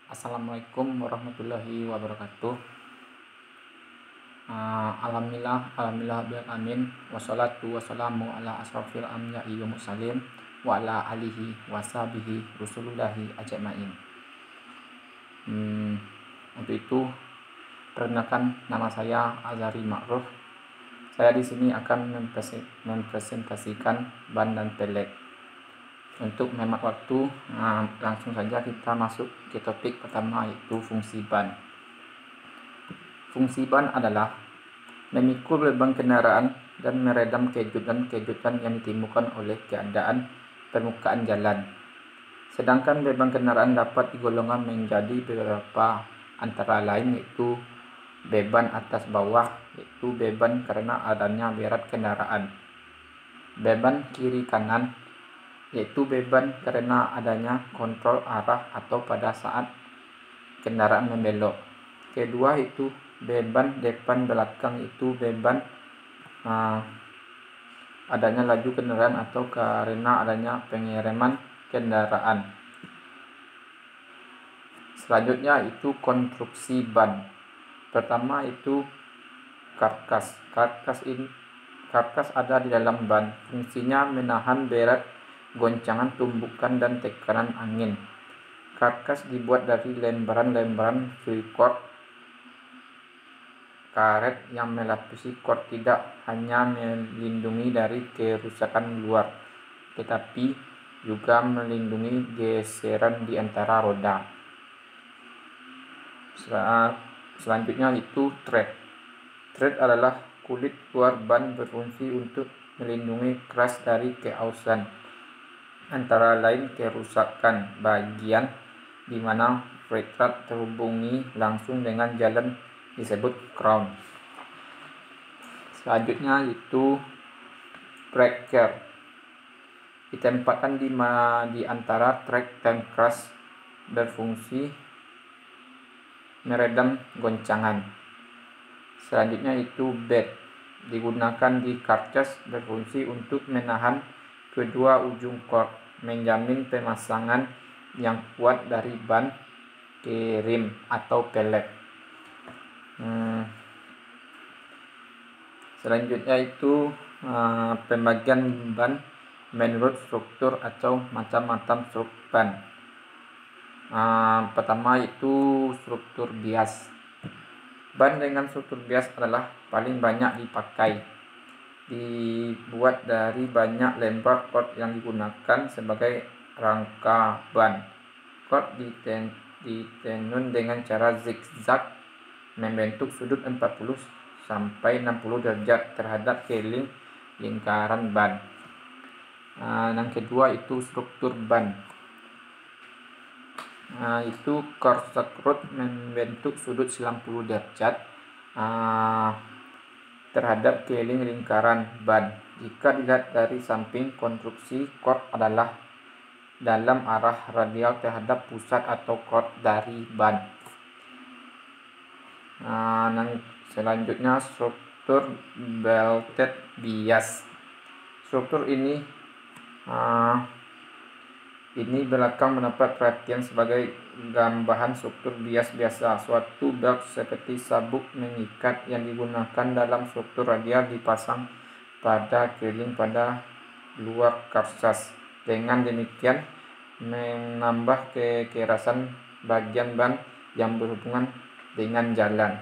Assalamualaikum warahmatullahi wabarakatuh. Alhamdulillah bil amin wassalatu wassalamu ala asrofil anbiya'i wa mursalin wa ala alihi washabihi rusulullahi ajmain. Untuk itu, perkenalkan, nama saya Azhari Ma'ruf. Saya di sini akan mempresentasikan ban dan pelet. Untuk menghemat waktu, langsung saja kita masuk ke topik pertama, yaitu fungsi ban. Fungsi ban adalah memikul beban kendaraan dan meredam kejutan-kejutan yang ditimbulkan oleh keadaan permukaan jalan. Sedangkan beban kendaraan dapat digolongkan menjadi beberapa, antara lain yaitu beban atas bawah, yaitu beban karena adanya berat kendaraan. Beban kiri kanan, yaitu beban karena adanya kontrol arah atau pada saat kendaraan membelok. Kedua itu beban depan belakang, itu beban adanya laju kendaraan atau karena adanya pengereman kendaraan. Selanjutnya itu konstruksi ban. Pertama itu karkas. Karkas ada di dalam ban. Fungsinya menahan berat goncangan tumbukan dan tekanan angin. Karkas dibuat dari lembaran-lembaran filcord karet yang melapisi cord, tidak hanya melindungi dari kerusakan luar, tetapi juga melindungi geseran di antara roda. Selanjutnya itu thread. Thread adalah kulit luar ban, berfungsi untuk melindungi keras dari keausan, antara lain kerusakan bagian di mana thread terhubungi langsung dengan jalan disebut crown. Selanjutnya itu breaker. Ditempatkan di antara track dan crash, berfungsi meredam goncangan. Selanjutnya itu bed. Digunakan di karkas, berfungsi untuk menahan kedua ujung cord, menjamin pemasangan yang kuat dari ban ke rim atau pelet. Selanjutnya itu pembagian ban menurut struktur atau macam-macam struktur ban. Pertama itu struktur bias. Ban dengan struktur bias adalah paling banyak dipakai. Dibuat dari banyak lembar cord yang digunakan sebagai rangka ban. Cord ditenun dengan cara zigzag membentuk sudut 40 sampai 60 derajat terhadap keling lingkaran ban. Yang kedua itu struktur ban. Itu corset rod membentuk sudut 90 derajat terhadap keling lingkaran ban. Jika dilihat dari samping, konstruksi cord adalah dalam arah radial terhadap pusat atau cord dari ban. Selanjutnya struktur belted bias. Struktur ini belakang mendapat perhatian sebagai gambaran struktur bias biasa. Suatu belt seperti sabuk mengikat yang digunakan dalam struktur radial dipasang pada keling pada luar karkas. Dengan demikian menambah kekerasan bagian ban yang berhubungan dengan jalan.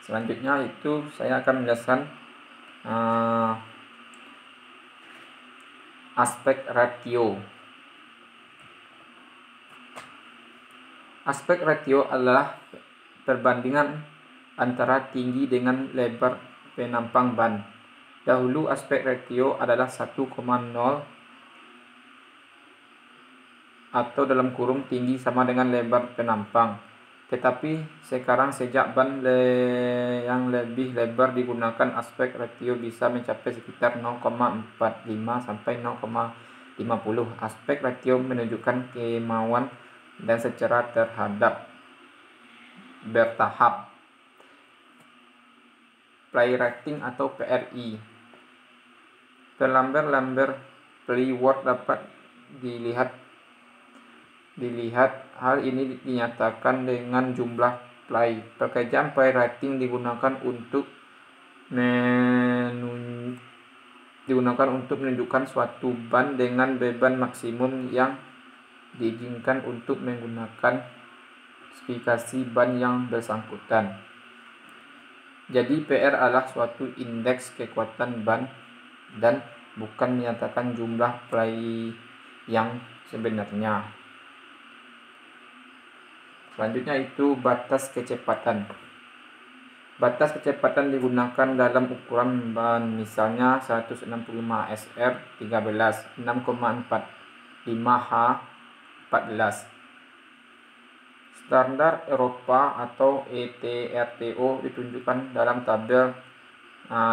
Selanjutnya itu saya akan menjelaskan aspek ratio. Aspek ratio adalah perbandingan antara tinggi dengan lebar penampang ban. Dahulu aspek ratio adalah 1,0 atau dalam kurung tinggi sama dengan lebar penampang. Tetapi sekarang sejak ban yang lebih lebar digunakan, aspek ratio bisa mencapai sekitar 0,45 sampai 0,50. Aspek ratio menunjukkan kemauan dan secara bertahap. Play rating atau PRI. Lamber-lamber pre-word dapat dilihat. Hal ini dinyatakan dengan jumlah play. Pekerjaan playwriting digunakan untuk menunjukkan suatu ban dengan beban maksimum yang diizinkan untuk menggunakan spesifikasi ban yang bersangkutan. Jadi PR adalah suatu indeks kekuatan ban dan bukan menyatakan jumlah play yang sebenarnya. Selanjutnya itu batas kecepatan. Batas kecepatan digunakan dalam ukuran ban, misalnya 165 SR 13, 6,45 H 14. Standar Eropa atau ETRTO ditunjukkan dalam tabel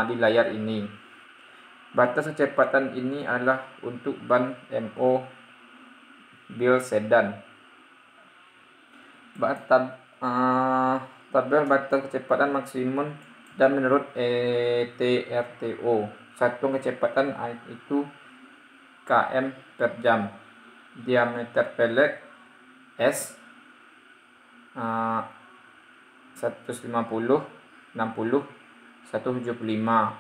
di layar ini. Batas kecepatan ini adalah untuk ban mobil sedan. Tabel batas kecepatan maksimum dan menurut ETRTO, satuan kecepatan itu km per jam. Diameter pelek S 150, 60, 175.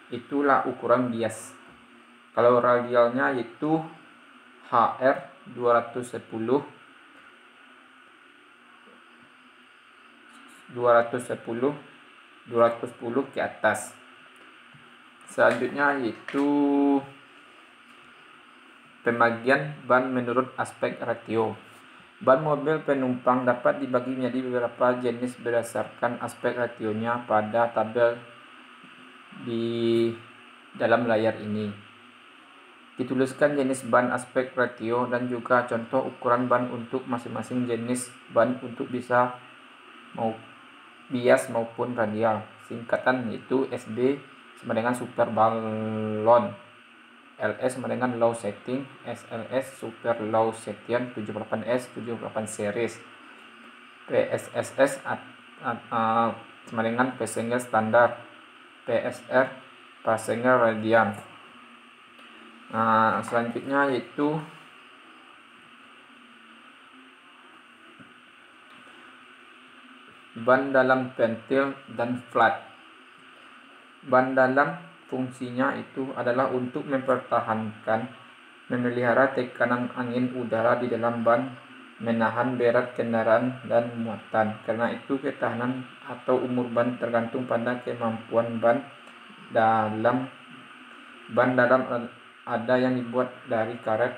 Itulah ukuran bias. Kalau radialnya itu HR 210 ke atas. Selanjutnya yaitu pembagian ban menurut aspek ratio. Ban mobil penumpang dapat dibagi menjadi beberapa jenis berdasarkan aspek rasionya pada tabel di dalam layar ini. Dituliskan jenis ban, aspek ratio, dan juga contoh ukuran ban untuk masing-masing jenis ban untuk bisa bias maupun radial. Singkatan yaitu SB sama dengan super balon, LS sama dengan low setting, SLS super low setting 78S 78 series, PSSS sama dengan passenger standar, PSR passenger radian. Selanjutnya yaitu ban dalam pentil dan flat. Ban dalam fungsinya itu adalah untuk mempertahankan, memelihara tekanan angin udara di dalam ban, menahan berat kendaraan dan muatan. Karena itu ketahanan atau umur ban tergantung pada kemampuan ban dalam. Ban dalam ada yang dibuat dari karet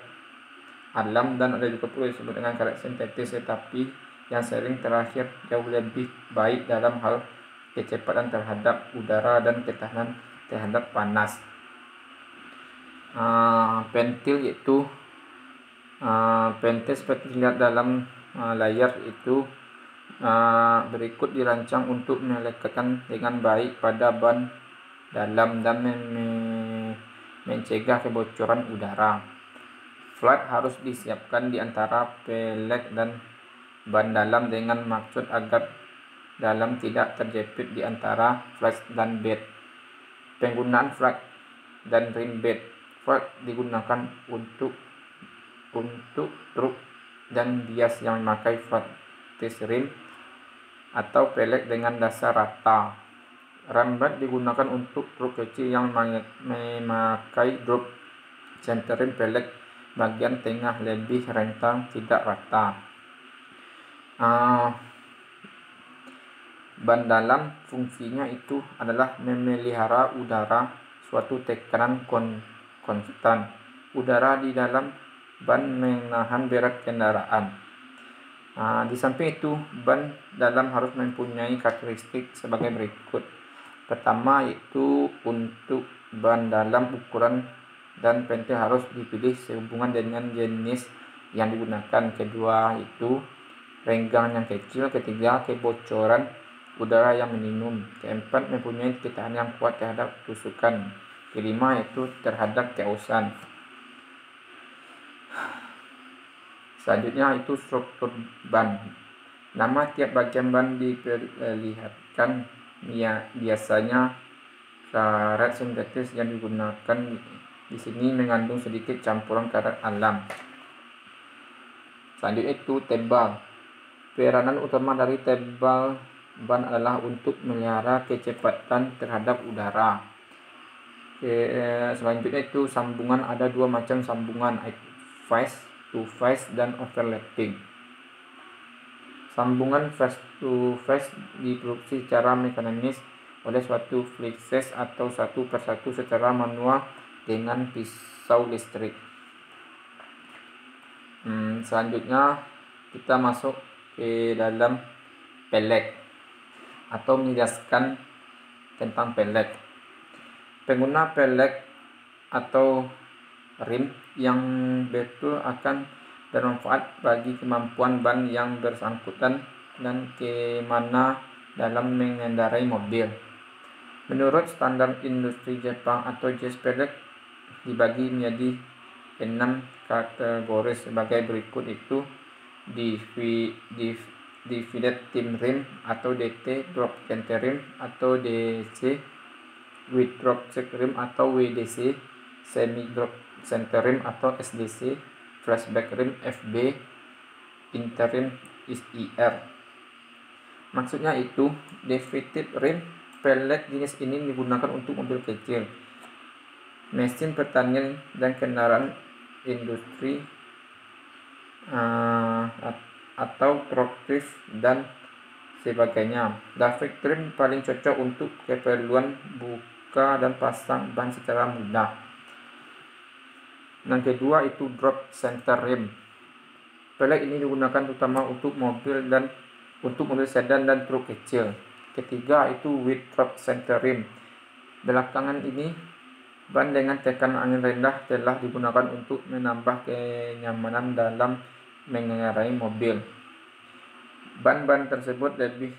alam dan ada juga perlu disebut dengan karet sintetis, tetapi yang sering terakhir jauh lebih baik dalam hal kecepatan terhadap udara dan ketahanan terhadap panas. Pentil yaitu pentil seperti dilihat dalam layar itu berikut dirancang untuk melekatkan dengan baik pada ban dalam dan mencegah kebocoran udara. Flat harus disiapkan di antara pelek dan ban dalam dengan maksud agar dalam tidak terjepit di antara flat dan bed. Penggunaan flat dan rim bed. Flat digunakan untuk truk dan bias yang memakai flat test rim atau pelek dengan dasar rata. Rim bed digunakan untuk truk kecil yang memakai drop center rim, pelek bagian tengah lebih rentang, tidak rata. Ban dalam fungsinya itu adalah memelihara udara suatu tekanan konstan. Udara di dalam ban menahan berat kendaraan. Di samping itu, ban dalam harus mempunyai karakteristik sebagai berikut. Pertama yaitu untuk ban dalam ukuran dan pentil harus dipilih sehubungan dengan jenis yang digunakan. Kedua itu renggang yang kecil. Ketiga, kebocoran udara yang minimum. Keempat, mempunyai ketahanan yang kuat terhadap tusukan. Kelima yaitu terhadap keausan. Selanjutnya itu struktur ban. Nama tiap bagian ban diperlihatkan, biasanya karet sintetis yang digunakan Di sini mengandung sedikit campuran karet alam. Selanjutnya itu tebal. Peranan utama dari tebal ban adalah untuk melihara kecepatan terhadap udara. Selanjutnya itu sambungan, ada dua macam sambungan, face to face dan overlapping. Sambungan face to face diproduksi secara mekanis oleh suatu flexes atau satu persatu secara manual dengan pisau listrik. Selanjutnya kita masuk ke dalam pelek atau menjelaskan tentang pelek. Pengguna pelek atau rim yang betul akan bermanfaat bagi kemampuan ban yang bersangkutan dan kemana dalam mengendarai mobil. Menurut standar industri Jepang atau JS pelek dibagi menjadi 6 kategori sebagai berikut, itu divided trim rim atau DT, drop center rim atau DC, with drop check rim atau WDC, semi drop center rim atau SDC, flashback rim FB, interim IR. Maksudnya itu divided rim pelek jenis ini digunakan untuk mobil kecil, mesin pertanian dan kendaraan industri atau truk dan sebagainya. David trim paling cocok untuk keperluan buka dan pasang ban secara mudah. Yang kedua itu drop center rim. Pelek ini digunakan terutama untuk mobil sedan dan truk kecil. Ketiga itu with drop center rim. Belakangan ini ban dengan tekanan angin rendah telah digunakan untuk menambah kenyamanan dalam mengendarai mobil. Ban-ban tersebut lebih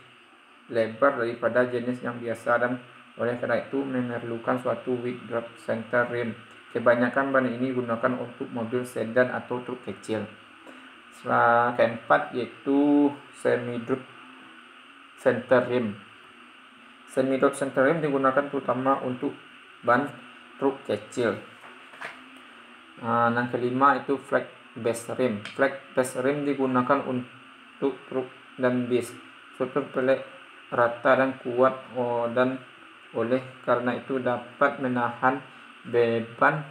lebar daripada jenis yang biasa dan oleh karena itu memerlukan suatu with drop center rim. Kebanyakan ban ini digunakan untuk mobil sedan atau truk kecil. Keempat yaitu semi drop center rim. Semi drop center rim digunakan terutama untuk ban truk kecil. Yang kelima itu flat base rim. Flat base rim digunakan untuk truk dan bis. Struktur pelek rata dan kuat dan oleh karena itu dapat menahan beban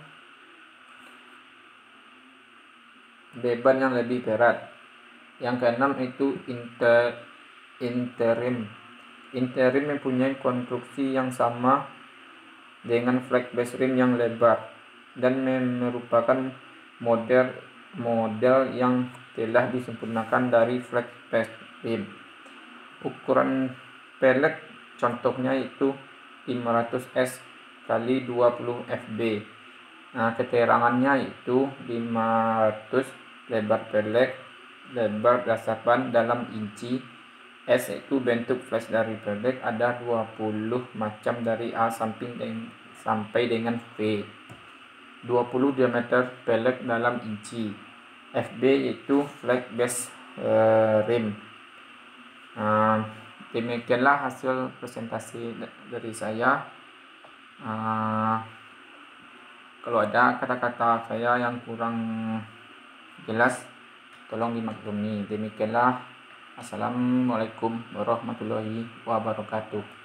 yang lebih berat. Yang keenam itu interim. Interim mempunyai konstruksi yang sama dengan flat base rim yang lebar dan merupakan model yang telah disempurnakan dari flat base rim. Ukuran pelek contohnya itu 500S kali 20 FB. Keterangannya itu 500 lebar pelek, lebar dasar ban dalam inci. S itu bentuk flash dari pelek, ada 20 macam dari A sampai dengan V. 20 diameter pelek dalam inci. FB yaitu flat base rim. Demikianlah hasil presentasi dari saya. Kalau ada kata-kata saya yang kurang jelas, tolong dimaklumi. Demikianlah. Assalamualaikum warahmatullahi wabarakatuh.